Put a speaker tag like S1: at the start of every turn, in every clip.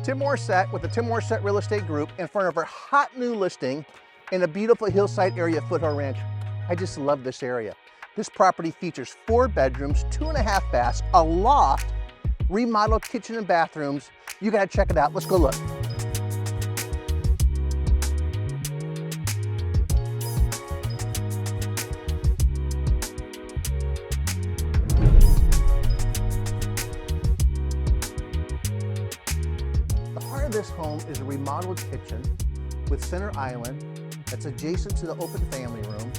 S1: Tim Morissette with the Tim Morissette Real Estate Group in front of our hot new listing in a beautiful hillside area of Foothill Ranch. I just love this area. This property features 4 bedrooms, 2.5 baths, a loft, remodeled kitchen and bathrooms. You gotta check it out. Let's go look. The heart of this home is a remodeled kitchen with center island that's adjacent to the open family room,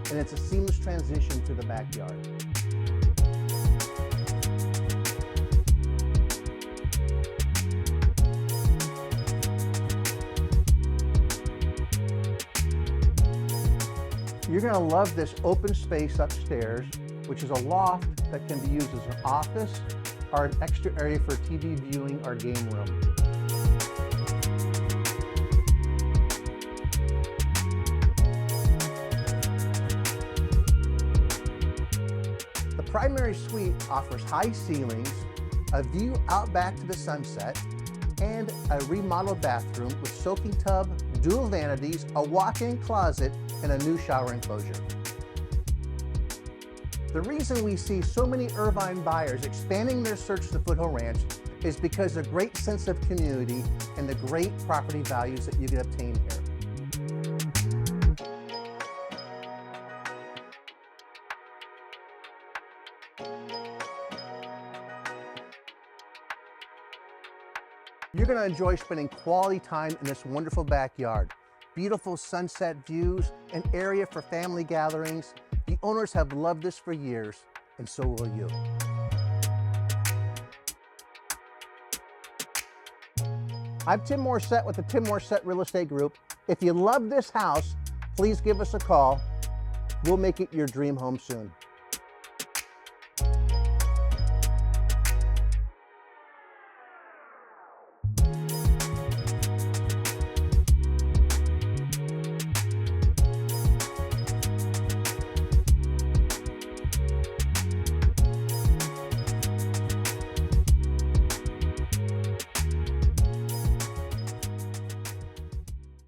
S1: and it's a seamless transition to the backyard. You're gonna love this open space upstairs, which is a loft that can be used as an office or an extra area for TV viewing or game room. The primary suite offers high ceilings, a view out back to the sunset, and a remodeled bathroom with soaking tub, dual vanities, a walk-in closet, and a new shower enclosure. The reason we see so many Irvine buyers expanding their search to Foothill Ranch is because of the great sense of community and the great property values that you can obtain here. You're going to enjoy spending quality time in this wonderful backyard. Beautiful sunset views, an area for family gatherings. The owners have loved this for years, and so will you. I'm Tim Morissette with the Tim Morissette Real Estate Group. If you love this house, please give us a call. We'll make it your dream home soon.